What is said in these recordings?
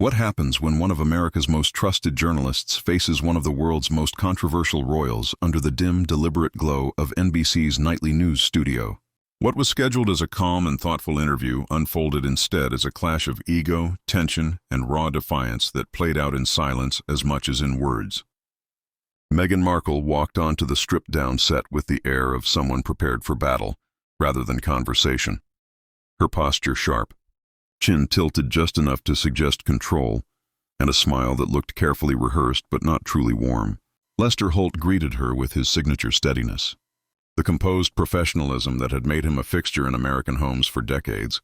What happens when one of America's most trusted journalists faces one of the world's most controversial royals under the dim, deliberate glow of NBC's nightly news studio? What was scheduled as a calm and thoughtful interview unfolded instead as a clash of ego, tension, and raw defiance that played out in silence as much as in words. Meghan Markle walked onto the stripped-down set with the air of someone prepared for battle, rather than conversation. Her posture sharp, chin tilted just enough to suggest control, and a smile that looked carefully rehearsed but not truly warm. Lester Holt greeted her with his signature steadiness, the composed professionalism that had made him a fixture in American homes for decades,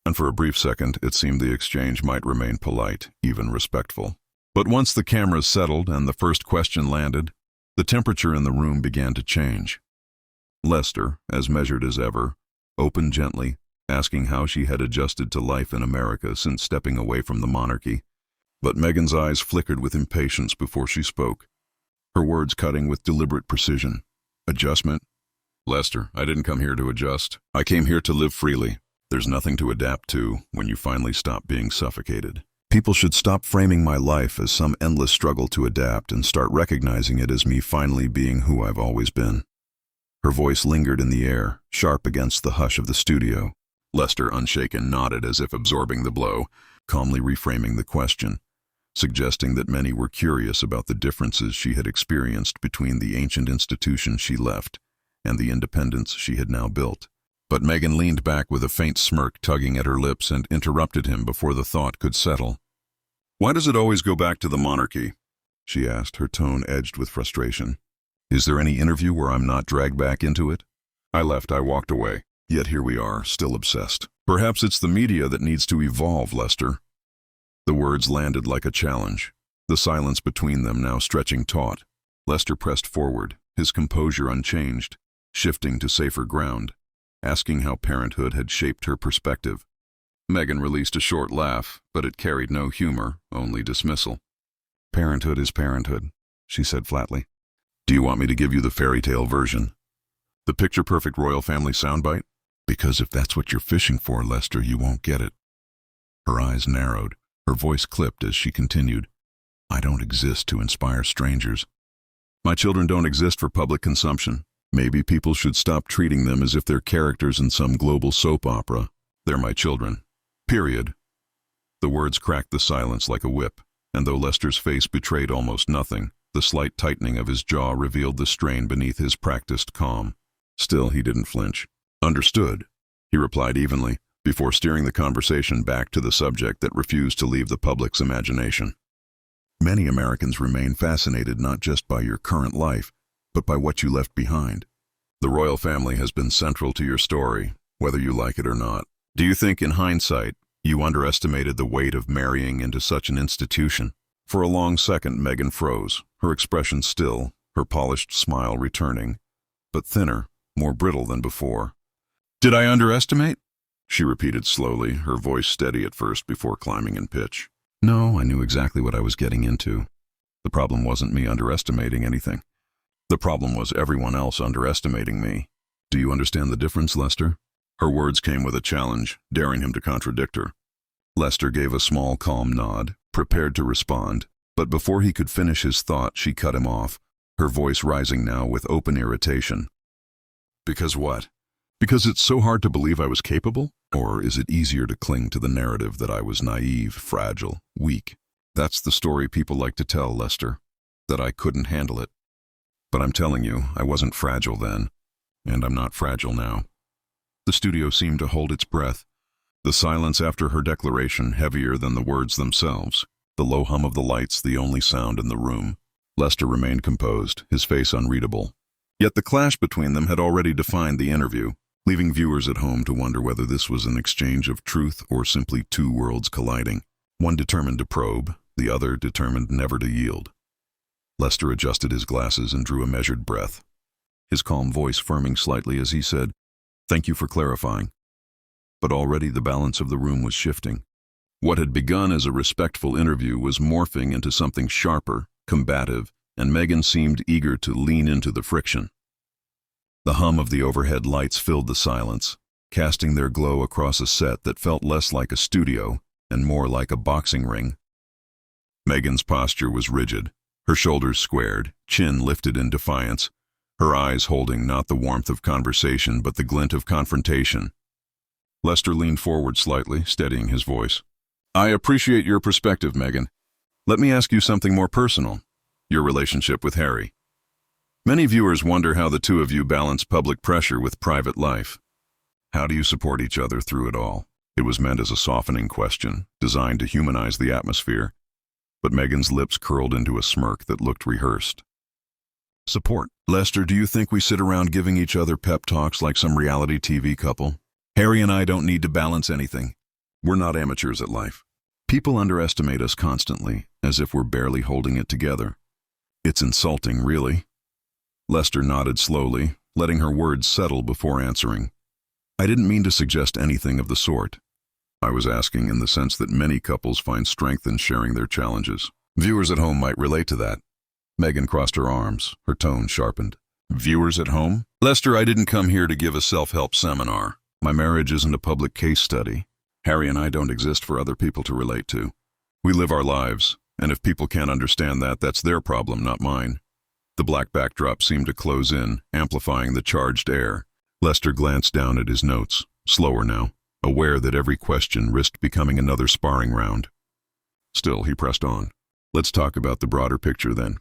and for a brief second it seemed the exchange might remain polite, even respectful. But once the cameras settled and the first question landed, the temperature in the room began to change. Lester, as measured as ever, opened gently, asking how she had adjusted to life in America since stepping away from the monarchy. But Meghan's eyes flickered with impatience before she spoke, her words cutting with deliberate precision. Adjustment? Lester, I didn't come here to adjust. I came here to live freely. There's nothing to adapt to when you finally stop being suffocated. People should stop framing my life as some endless struggle to adapt and start recognizing it as me finally being who I've always been. Her voice lingered in the air, sharp against the hush of the studio. Lester, unshaken, nodded as if absorbing the blow, calmly reframing the question, suggesting that many were curious about the differences she had experienced between the ancient institution she left and the independence she had now built. But Meghan leaned back with a faint smirk tugging at her lips and interrupted him before the thought could settle. "Why does it always go back to the monarchy?" she asked, her tone edged with frustration. "Is there any interview where I'm not dragged back into it? I walked away. Yet here we are, still obsessed. Perhaps it's the media that needs to evolve, Lester." The words landed like a challenge, the silence between them now stretching taut. Lester pressed forward, his composure unchanged, shifting to safer ground, asking how parenthood had shaped her perspective. Meghan released a short laugh, but it carried no humor, only dismissal. "Parenthood is parenthood," she said flatly. "Do you want me to give you the fairy tale version? The picture-perfect royal family soundbite? Because if that's what you're fishing for, Lester, you won't get it." Her eyes narrowed, her voice clipped as she continued. "I don't exist to inspire strangers. My children don't exist for public consumption. Maybe people should stop treating them as if they're characters in some global soap opera. They're my children. Period." The words cracked the silence like a whip, and though Lester's face betrayed almost nothing, the slight tightening of his jaw revealed the strain beneath his practiced calm. Still, he didn't flinch. "Understood," he replied evenly, before steering the conversation back to the subject that refused to leave the public's imagination. "Many Americans remain fascinated not just by your current life, but by what you left behind. The royal family has been central to your story, whether you like it or not. Do you think, in hindsight, you underestimated the weight of marrying into such an institution?" For a long second, Meghan froze, her expression still, her polished smile returning, but thinner, more brittle than before. "Did I underestimate?" she repeated slowly, her voice steady at first before climbing in pitch. "No, I knew exactly what I was getting into. The problem wasn't me underestimating anything. The problem was everyone else underestimating me. Do you understand the difference, Lester?" Her words came with a challenge, daring him to contradict her. Lester gave a small, calm nod, prepared to respond, but before he could finish his thought, she cut him off, her voice rising now with open irritation. "Because what? Because it's so hard to believe I was capable? Or is it easier to cling to the narrative that I was naive, fragile, weak? That's the story people like to tell, Lester, that I couldn't handle it. But I'm telling you, I wasn't fragile then, and I'm not fragile now." The studio seemed to hold its breath, the silence after her declaration heavier than the words themselves, the low hum of the lights the only sound in the room. Lester remained composed, his face unreadable. Yet the clash between them had already defined the interview, leaving viewers at home to wonder whether this was an exchange of truth or simply two worlds colliding, one determined to probe, the other determined never to yield. Lester adjusted his glasses and drew a measured breath, his calm voice firming slightly as he said, "Thank you for clarifying." But already the balance of the room was shifting. What had begun as a respectful interview was morphing into something sharper, combative, and Meghan seemed eager to lean into the friction. The hum of the overhead lights filled the silence, casting their glow across a set that felt less like a studio and more like a boxing ring. Megan's posture was rigid, her shoulders squared, chin lifted in defiance, her eyes holding not the warmth of conversation but the glint of confrontation. Lester leaned forward slightly, steadying his voice. I appreciate your perspective, Megan. Let me ask you something more personal. Your relationship with Harry. Many viewers wonder how the two of you balance public pressure with private life. How do you support each other through it all? It was meant as a softening question, designed to humanize the atmosphere, but Megan's lips curled into a smirk that looked rehearsed. Support. Lester, do you think we sit around giving each other pep talks like some reality TV couple? Harry and I don't need to balance anything. We're not amateurs at life. People underestimate us constantly, as if we're barely holding it together. It's insulting, really. Lester nodded slowly, letting her words settle before answering. I didn't mean to suggest anything of the sort. I was asking in the sense that many couples find strength in sharing their challenges. Viewers at home might relate to that. Megan crossed her arms, her tone sharpened. Viewers at home? Lester, I didn't come here to give a self-help seminar. My marriage isn't a public case study. Harry and I don't exist for other people to relate to. We live our lives, and if people can't understand that, that's their problem, not mine. The black backdrop seemed to close in, amplifying the charged air. Lester glanced down at his notes, slower now, aware that every question risked becoming another sparring round. Still, he pressed on. Let's talk about the broader picture then.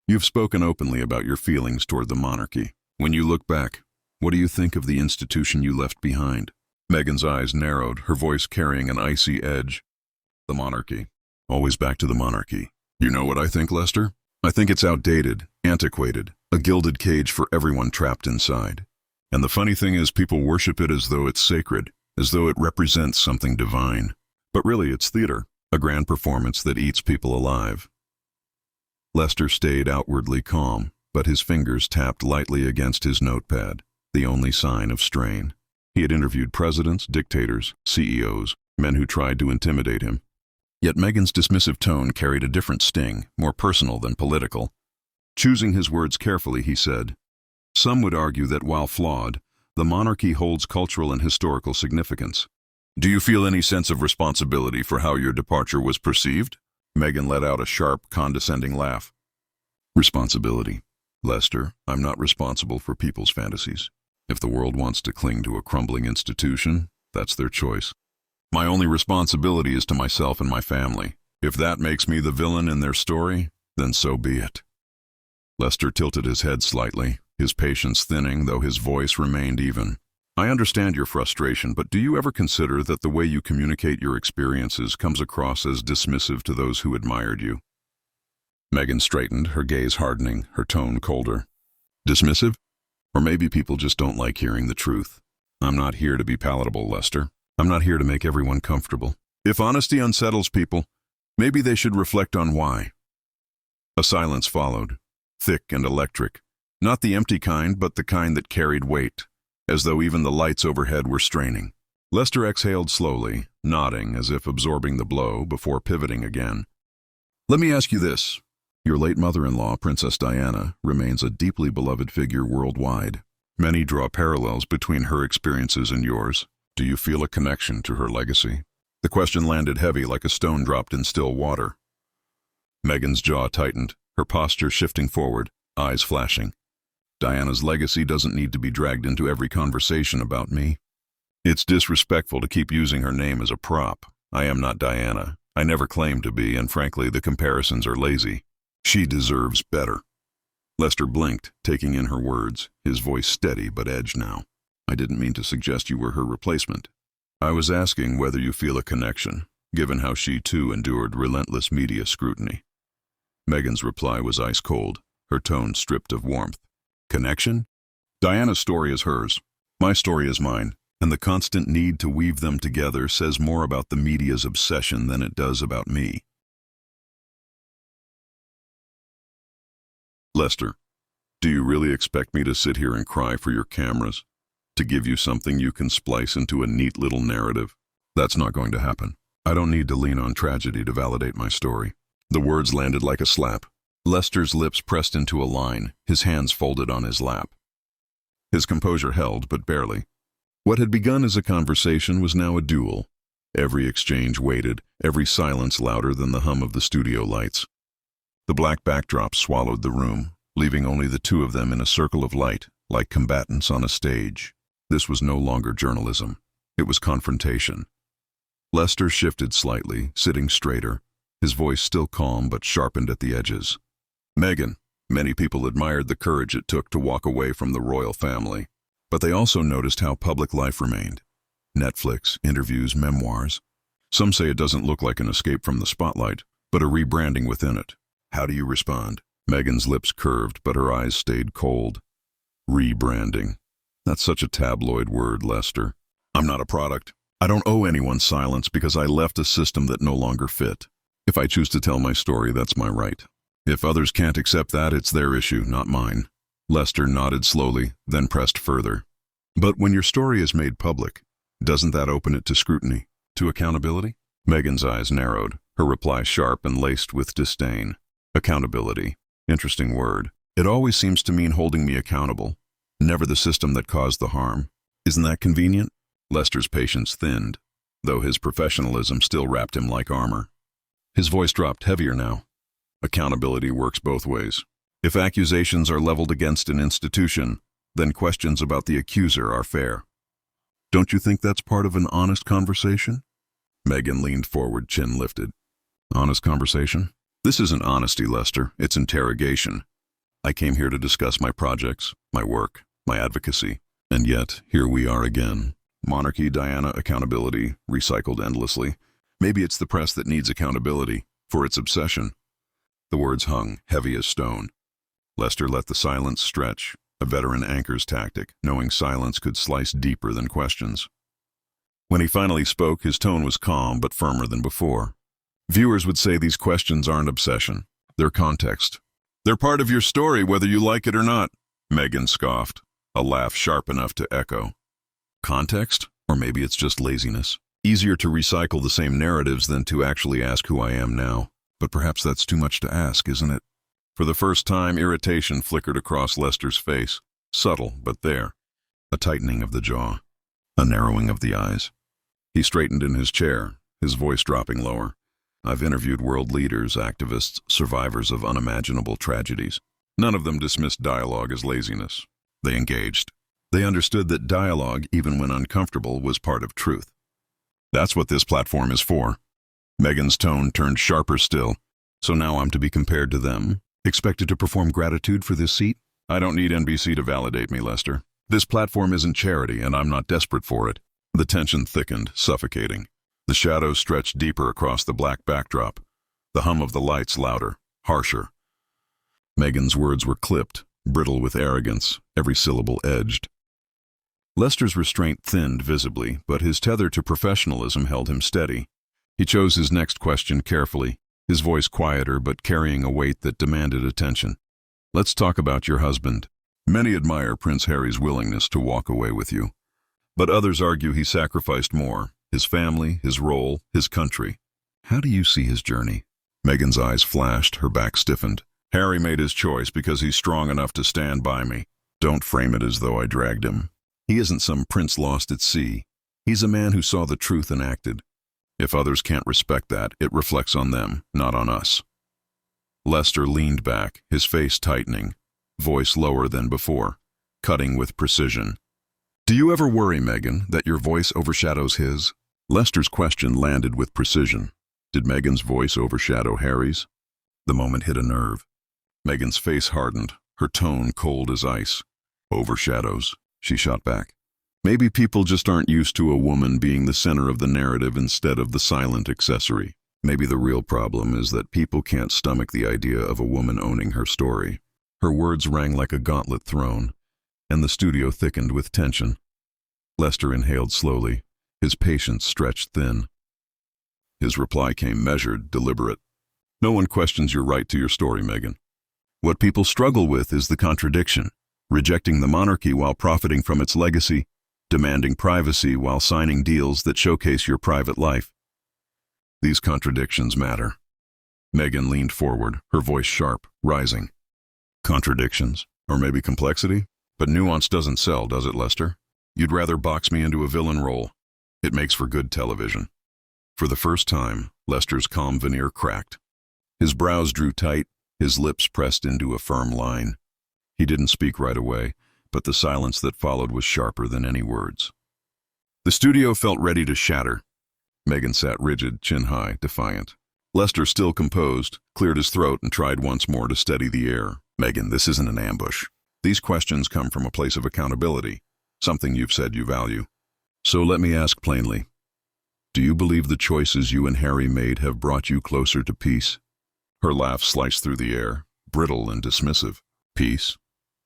You've spoken openly about your feelings toward the monarchy. When you look back, what do you think of the institution you left behind? Megan's eyes narrowed, her voice carrying an icy edge. The monarchy. Always back to the monarchy. You know what I think, Lester? I think it's outdated, antiquated, a gilded cage for everyone trapped inside. And the funny thing is, people worship it as though it's sacred, as though it represents something divine. But really, it's theater, a grand performance that eats people alive. Lester stayed outwardly calm, but his fingers tapped lightly against his notepad, the only sign of strain. He had interviewed presidents, dictators, CEOs, men who tried to intimidate him. Yet Megan's dismissive tone carried a different sting, more personal than political. Choosing his words carefully, he said, Some would argue that while flawed, the monarchy holds cultural and historical significance. Do you feel any sense of responsibility for how your departure was perceived? Megan let out a sharp, condescending laugh. Responsibility. Lester, I'm not responsible for people's fantasies. If the world wants to cling to a crumbling institution, that's their choice. My only responsibility is to myself and my family. If that makes me the villain in their story, then so be it. Lester tilted his head slightly, his patience thinning, though his voice remained even. I understand your frustration, but do you ever consider that the way you communicate your experiences comes across as dismissive to those who admired you? Megan straightened, her gaze hardening, her tone colder. Dismissive? Or maybe people just don't like hearing the truth. I'm not here to be palatable, Lester. I'm not here to make everyone comfortable. If honesty unsettles people, maybe they should reflect on why. A silence followed, thick and electric. Not the empty kind, but the kind that carried weight, as though even the lights overhead were straining. Lester exhaled slowly, nodding as if absorbing the blow before pivoting again. Let me ask you this. Your late mother-in-law, Princess Diana, remains a deeply beloved figure worldwide. Many draw parallels between her experiences and yours. Do you feel a connection to her legacy? The question landed heavy like a stone dropped in still water. Megan's jaw tightened, her posture shifting forward, eyes flashing. Diana's legacy doesn't need to be dragged into every conversation about me. It's disrespectful to keep using her name as a prop. I am not Diana. I never claimed to be, and frankly, the comparisons are lazy. She deserves better. Lester blinked, taking in her words, his voice steady but edged now. I didn't mean to suggest you were her replacement. I was asking whether you feel a connection, given how she too endured relentless media scrutiny. Megan's reply was ice cold, her tone stripped of warmth. Connection? Diana's story is hers. My story is mine, and the constant need to weave them together says more about the media's obsession than it does about me. Lester, do you really expect me to sit here and cry for your cameras? To give you something you can splice into a neat little narrative? That's not going to happen. I don't need to lean on tragedy to validate my story. The words landed like a slap. Lester's lips pressed into a line, his hands folded on his lap. His composure held, but barely. What had begun as a conversation was now a duel. Every exchange waited, every silence louder than the hum of the studio lights. The black backdrop swallowed the room, leaving only the two of them in a circle of light, like combatants on a stage. This was no longer journalism. It was confrontation. Lester shifted slightly, sitting straighter, his voice still calm but sharpened at the edges. Meghan, many people admired the courage it took to walk away from the royal family, but they also noticed how public life remained. Netflix, interviews, memoirs. Some say it doesn't look like an escape from the spotlight, but a rebranding within it. How do you respond? Meghan's lips curved, but her eyes stayed cold. Rebranding. That's such a tabloid word, Lester. I'm not a product. I don't owe anyone silence because I left a system that no longer fit. If I choose to tell my story, that's my right. If others can't accept that, it's their issue, not mine. Lester nodded slowly, then pressed further. But when your story is made public, doesn't that open it to scrutiny, to accountability? Meghan's eyes narrowed, her reply sharp and laced with disdain. Accountability. Interesting word. It always seems to mean holding me accountable, never the system that caused the harm. Isn't that convenient? Lester's patience thinned, though his professionalism still wrapped him like armor. His voice dropped heavier now. Accountability works both ways. If accusations are leveled against an institution, then questions about the accuser are fair. Don't you think that's part of an honest conversation? Meghan leaned forward, chin lifted. Honest conversation? This isn't honesty, Lester. It's interrogation. I came here to discuss my projects, my work, my advocacy. And yet, here we are again. Monarchy, Diana, accountability, recycled endlessly. Maybe it's the press that needs accountability, for its obsession. The words hung, heavy as stone. Lester let the silence stretch, a veteran anchor's tactic, knowing silence could slice deeper than questions. When he finally spoke, his tone was calm but firmer than before. Viewers would say these questions aren't obsession. They're context. They're part of your story, whether you like it or not, Meghan scoffed, a laugh sharp enough to echo. Context? Or maybe it's just laziness. Easier to recycle the same narratives than to actually ask who I am now. But perhaps that's too much to ask, isn't it? For the first time, irritation flickered across Lester's face. Subtle, but there. A tightening of the jaw. A narrowing of the eyes. He straightened in his chair, his voice dropping lower. I've interviewed world leaders, activists, survivors of unimaginable tragedies. None of them dismissed dialogue as laziness. They engaged. They understood that dialogue, even when uncomfortable, was part of truth. That's what this platform is for. Meghan's tone turned sharper still. So now I'm to be compared to them? Expected to perform gratitude for this seat? I don't need NBC to validate me, Lester. This platform isn't charity, and I'm not desperate for it. The tension thickened, suffocating. The shadows stretched deeper across the black backdrop. The hum of the lights louder, harsher. Meghan's words were clipped, brittle with arrogance, every syllable edged. Lester's restraint thinned visibly, but his tether to professionalism held him steady. He chose his next question carefully, his voice quieter but carrying a weight that demanded attention. Let's talk about your husband. Many admire Prince Harry's willingness to walk away with you. But others argue he sacrificed more, his family, his role, his country. How do you see his journey? Meghan's eyes flashed, her back stiffened. Harry made his choice because he's strong enough to stand by me. Don't frame it as though I dragged him. He isn't some prince lost at sea. He's a man who saw the truth and acted. If others can't respect that, it reflects on them, not on us. Lester leaned back, his face tightening, voice lower than before, cutting with precision. Do you ever worry, Meghan, that your voice overshadows his? Lester's question landed with precision. Did Meghan's voice overshadow Harry's? The moment hit a nerve. Meghan's face hardened, her tone cold as ice. Overshadows, she shot back. Maybe people just aren't used to a woman being the center of the narrative instead of the silent accessory. Maybe the real problem is that people can't stomach the idea of a woman owning her story. Her words rang like a gauntlet thrown, and the studio thickened with tension. Lester inhaled slowly, his patience stretched thin. His reply came measured, deliberate. No one questions your right to your story, Meghan. What people struggle with is the contradiction, rejecting the monarchy while profiting from its legacy, demanding privacy while signing deals that showcase your private life. These contradictions matter. Meghan leaned forward, her voice sharp, rising. Contradictions, or maybe complexity? But nuance doesn't sell, does it, Lester? You'd rather box me into a villain role. It makes for good television. For the first time, Lester's calm veneer cracked. His brows drew tight, his lips pressed into a firm line. He didn't speak right away, but the silence that followed was sharper than any words. The studio felt ready to shatter. Megan sat rigid, chin high, defiant. Lester, still composed, cleared his throat and tried once more to steady the air. Megan, this isn't an ambush. These questions come from a place of accountability, something you've said you value. So let me ask plainly. Do you believe the choices you and Harry made have brought you closer to peace? Her laugh sliced through the air, brittle and dismissive. Peace?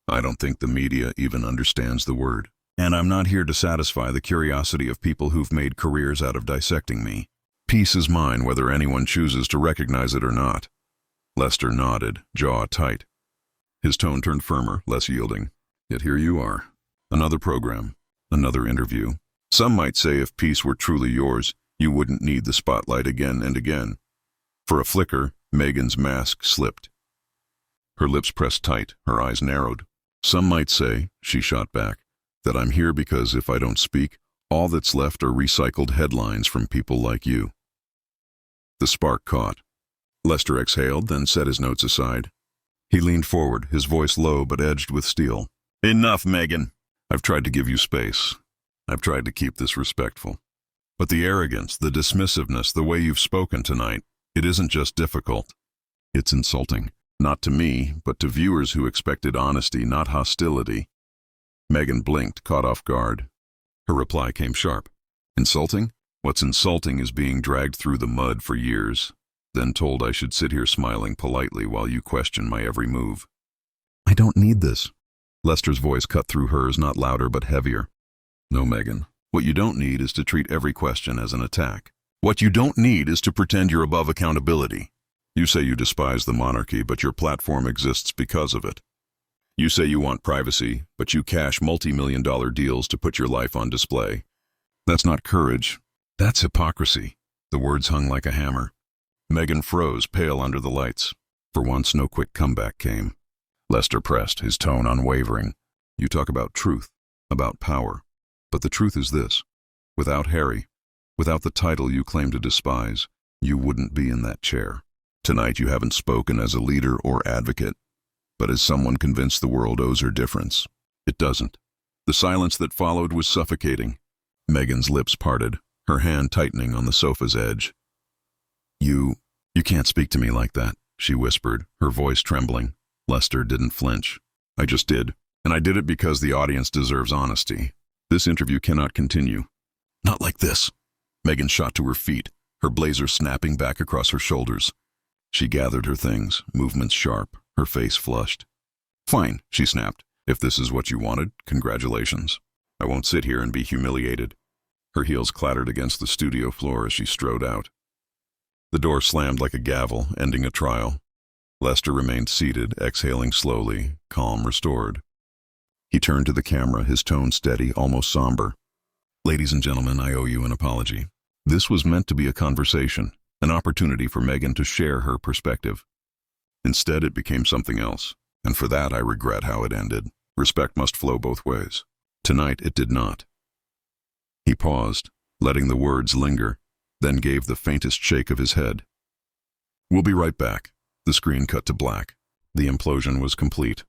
I don't think the media even understands the word. And I'm not here to satisfy the curiosity of people who've made careers out of dissecting me. Peace is mine whether anyone chooses to recognize it or not. Lester nodded, jaw tight. His tone turned firmer, less yielding. Yet here you are. Another program, another interview. Some might say if peace were truly yours, you wouldn't need the spotlight again and again. For a flicker, Megan's mask slipped. Her lips pressed tight, her eyes narrowed. Some might say, she shot back, that I'm here because if I don't speak, all that's left are recycled headlines from people like you. The spark caught. Lester exhaled, then set his notes aside. He leaned forward, his voice low but edged with steel. Enough, Megan. I've tried to give you space. I've tried to keep this respectful. But the arrogance, the dismissiveness, the way you've spoken tonight, it isn't just difficult. It's insulting. Not to me, but to viewers who expected honesty, not hostility. Megan blinked, caught off guard. Her reply came sharp. Insulting? What's insulting is being dragged through the mud for years, then told I should sit here smiling politely while you question my every move. I don't need this. Lester's voice cut through hers, not louder but heavier. No, Megan. What you don't need is to treat every question as an attack. What you don't need is to pretend you're above accountability. You say you despise the monarchy, but your platform exists because of it. You say you want privacy, but you cash multi-million-dollar deals to put your life on display. That's not courage. That's hypocrisy. The words hung like a hammer. Megan froze, pale under the lights. For once, no quick comeback came. Lester pressed, his tone unwavering. You talk about truth, about power. But the truth is this. Without Harry, without the title you claim to despise, you wouldn't be in that chair. Tonight you haven't spoken as a leader or advocate, but as someone convinced the world owes her difference. It doesn't. The silence that followed was suffocating. Megan's lips parted, her hand tightening on the sofa's edge. You can't speak to me like that, she whispered, her voice trembling. Lester didn't flinch. I just did, and I did it because the audience deserves honesty. This interview cannot continue. Not like this. Megan shot to her feet, her blazer snapping back across her shoulders. She gathered her things, movements sharp, her face flushed. Fine, she snapped. If this is what you wanted, congratulations. I won't sit here and be humiliated. Her heels clattered against the studio floor as she strode out. The door slammed like a gavel, ending a trial. Lester remained seated, exhaling slowly, calm restored. He turned to the camera, his tone steady, almost somber. Ladies and gentlemen, I owe you an apology. This was meant to be a conversation, an opportunity for Megan to share her perspective. Instead, it became something else, and for that I regret how it ended. Respect must flow both ways. Tonight it did not. He paused, letting the words linger, then gave the faintest shake of his head. We'll be right back. The screen cut to black. The implosion was complete.